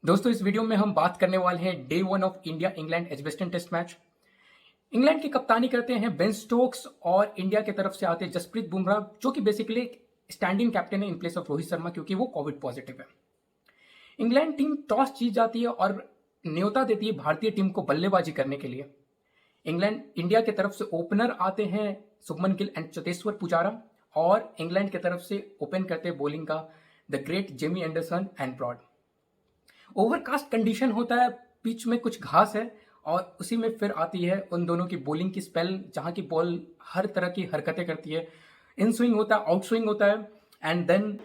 दोस्तों इस वीडियो में हम बात करने वाले हैं day one of India England Edgbaston test match. England की कप्तानी करते हैं बेन स्टोक्स और इंडिया की तरफ से आते हैं जसप्रीत बुमराह, जो कि बेसिकली स्टैंडिंग कैप्टन है in place of Rohit Sharma, क्योंकि वो कोविड पॉजिटिव है। इंग्लैंड टीम टॉस जीत जाती है और न्योता देती है भारतीय टीम को बल्लेबाजी करने के लिए। इंडिया की तरफ से ओपनर आते हैं शुभमन गिल एंड चतेश्वर पुजारा, और इंग्लैंड की तरफ से ओपन करते हैं बॉलिंग का the great Jamie Anderson and Broad. Overcast condition होता है, पिच में कुछ घास है, और उसी में फिर आती है उन दोनों की बॉलिंग की स्पेल, जहां की बॉल हर तरह की हरकतें करती है। इन स्विंग होता है, आउट स्विंग होता है, एंड देन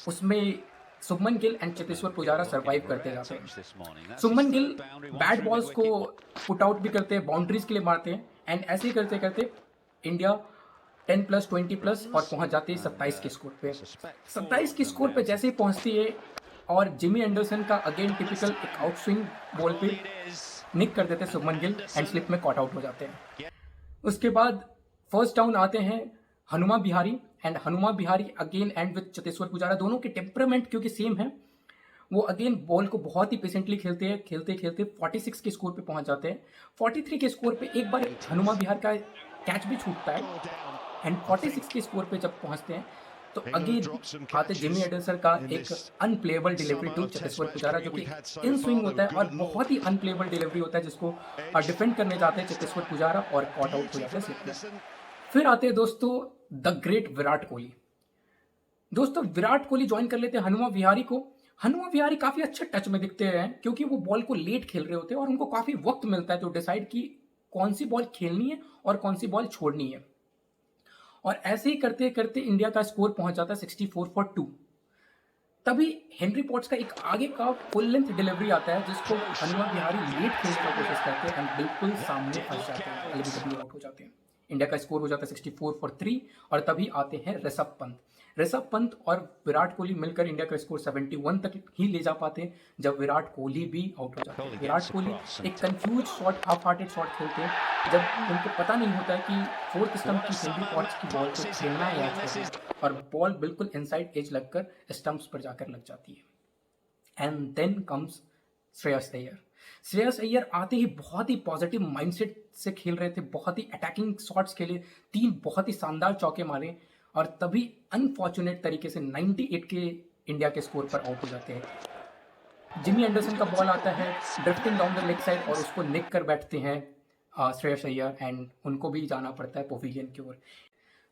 उसमें शुभमन गिल एंड चतेश्वर पुजारा सर्वाइव करते जाते हैं। शुभमन गिल बैट बॉल्स को पुट आउट भी करते हैं, बाउंड्रीज के लिए मारते हैं, एंड ऐसे ही करते करते इंडिया 10+, 20+ और पहुंच जाती है 27 के स्कोर पे। 27 के स्कोर पे जैसे ही पहुंचती है, और जिमी एंडरसन का अगेन टिपिकल एक आउट स्विंग बॉल पे निक कर देते हैं शुभमन गिल एंड स्लिप में कॉट आउट हो जाते हैं। उसके बाद फर्स्ट डाउन आते हैं Hanuma Bihari, and Hanuma Bihari again and with Cheteshwar Pujara. दोनों के टेम्परामेंट क्योंकि सेम है, वो अगेन बॉल को बहुत ही पेशेंटली खेलते हैं, खेलते खेलते 46 के स्कोर पे पहुंच जाते हैं। 43 के स्कोर पे एक बार हनुमा बिहार का कैच भी छूटता है, एंड 46 के स्कोर पे जब पहुंचते हैं तो अगेन आते जिमी एंडरसन का एक unplayable delivery to Cheteshwar Pujara, जो कि इन स्विंग होता है और बहुत ही अनप्लेएबल डिलीवरी होता है, जिसको डिफेंड करने जाते हैं चतेश्वर पुजारा और कॉट आउट हो जाते हैं स्लिप में। फिर आते हैं दोस्तों द ग्रेट विराट कोहली। दोस्तों विराट कोहली ज्वाइन कर लेते हैं हनुमा विहारी को। हनुमा विहारी काफी अच्छे टच में दिखते हैं, क्योंकि वो बॉल को लेट खेल रहे होते हैं और उनको काफी वक्त मिलता है तो डिसाइड की कौन सी बॉल खेलनी है और कौन सी बॉल छोड़नी है। और ऐसे ही करते करते इंडिया का स्कोर पहुंच जाता है 64 फॉर 2। तभी हेनरी पॉट्स का एक आगे का फुल लेंथ डिलीवरी आता है, जिसको हनुमा विहारी लेट खेलने की कोशिश करते हैं एंड बिल्कुल सामने फंस जाते हैं, एलबीडब्ल्यू आउट हो जाते हैं। इंडिया का स्कोर हो जाता है 64 फॉर 3, और तभी आते हैं ऋषभ पंत। ऋषभ पंत और विराट कोहली मिलकर इंडिया का स्कोर 71 तक ही ले जा पाते हैं, जब विराट कोहली भी आउट हो जाते हैं। विराट कोहली एक confuse shot, half hearted shot खेलते हैं, जब उनको पता नहीं होता है कि फोर्थ स्टंप की हेनरी पॉट्स की बॉल को खेलना है या छोड़ना, और बॉल बिल्कुल इनसाइड एज लगकर स्टंप्स पर जाकर लग जाती है। And then comes Shreyas Iyer. Shreyas Iyer आते ही बहुत ही पॉजिटिव माइंडसेट से खेल रहे थे, बहुत ही अटैकिंग शॉट्स खेले, 3 बहुत ही शानदार चौके मारे, और तभी अनफॉर्चुनेट तरीके से 98 के इंडिया के स्कोर पर आउट हो जाते हैं। जिमी एंडरसन का बॉल आता है drifting down the leg side, और उसको निक कर बैठते हैं श्रेयस अय्यर, एंड उनको भी जाना पड़ता है पवेलियन की ओर।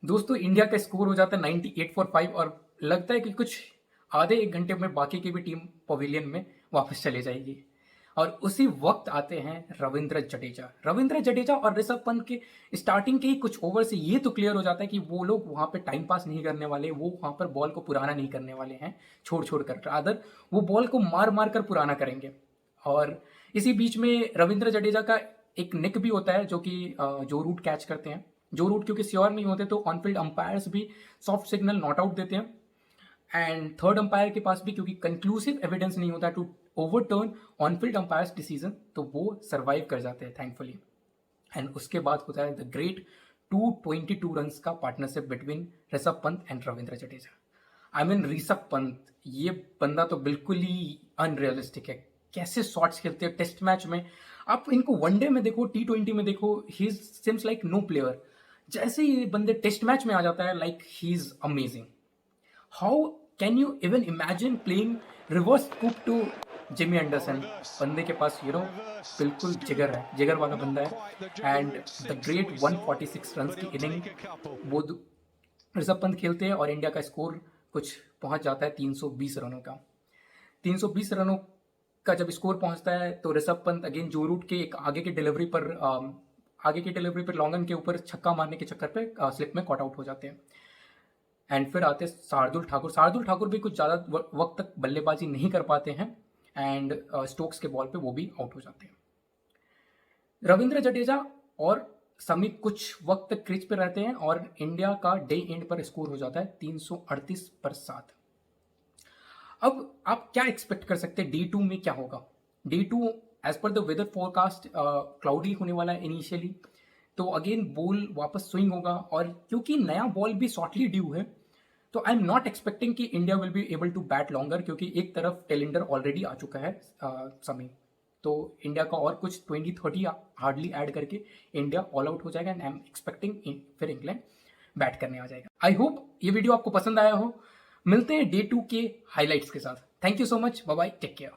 दोस्तों इंडिया का स्कोर हो जाता है 98 फॉर 5, और लगता है कि कुछ आधे एक घंटे में बाकी की भी टीम पवेलियन में वापस चले जाएगी। और उसी वक्त आते हैं रविंद्र जडेजा। रविंद्र जडेजा और ऋषभ पंत के स्टार्टिंग के ही कुछ ओवर से ये तो क्लियर हो जाता है कि वो लोग वहां पे टाइम पास नहीं करने वाले, वो वहां पर बॉल को पुराना नहीं करने वाले हैं छोड़ छोड़ कर, रादर वो बॉल को मार मार कर पुराना करेंगे। और इसी बीच में रविंद्र जडेजा का एक निक भी होता है, जो कि जो रूट कैच करते हैं। जो रूट क्योंकि श्योर नहीं होते तो ऑनफील्ड अंपायर्स भी सॉफ्ट सिग्नल नॉट आउट देते हैं, एंड थर्ड अंपायर के पास भी क्योंकि कंक्लूसिव एविडेंस नहीं होता to overturn on field umpire's decision, तो वो सर्वाइव कर जाते हैं थैंकफुली। एंड उसके बाद होता है द ग्रेट 222 रन्स का partnership between Rishabh Pant and Ravindra Jadeja. I mean Rishabh Pant, ये बंदा तो बिल्कुल ही अनरियलिस्टिक है। कैसे शॉट्स खेलते हैं टेस्ट मैच में, आप इनको वनडे में देखो, T20 में देखो, ही सिम्स लाइक नो प्लेयर। जैसे ही ये बंदे टेस्ट मैच में आ जाता है, like he is amazing. How can you even imagine playing reverse scoop to Jimmy Anderson? बंदे के पास बिल्कुल जिगर है, जिगर वाला बंदा है। एंड द ग्रेट 146 रन की इनिंग वो ऋषभ पंत खेलते हैं, और इंडिया का स्कोर कुछ पहुंच जाता है 320 रनों का। 320 रनों का जब स्कोर पहुंचता है तो ऋषभ पंत अगेन जो रूट के एक आगे की डिलीवरी पर लॉन्गन के ऊपर छक्का मारने के चक्कर पे स्लिप में कॉट आउट हो जाते हैं। एंड फिर आते शार्दुल ठाकुर। शार्दुल ठाकुर भी कुछ ज़्यादा वक्त तक बल्लेबाजी नहीं कर पाते हैं, एंड स्टोक्स के बॉल पे वो भी आउट हो जाते हैं। रविंद्र जडेजा और समी कुछ वक्त तक क्रीज पे रहते हैं, और इंडिया का डे एंड पर स्कोर हो जाता है 338 पर 7। अब आप क्या एक्सपेक्ट कर सकते हैं D2 में क्या होगा? D2 as per the weather forecast cloudy होने वाला है इनिशियली, तो अगेन बॉल वापस स्विंग होगा, और क्योंकि नया बॉल भी शॉर्टली ड्यू है, तो आई एम नॉट एक्सपेक्टिंग कि India will be able to bat longer, क्योंकि एक तरफ टेलेंडर ऑलरेडी आ चुका है समी, तो इंडिया का और कुछ 20-30 हार्डली ऐड करके इंडिया ऑल आउट हो जाएगा एंड आई एम एक्सपेक्टिंग फिर इंग्लैंड बैट करने आ जाएगा। आई होप ये वीडियो आपको पसंद आया हो। मिलते हैं डे 2 के हाईलाइट्स के साथ। Thank you so much, bye bye, take care.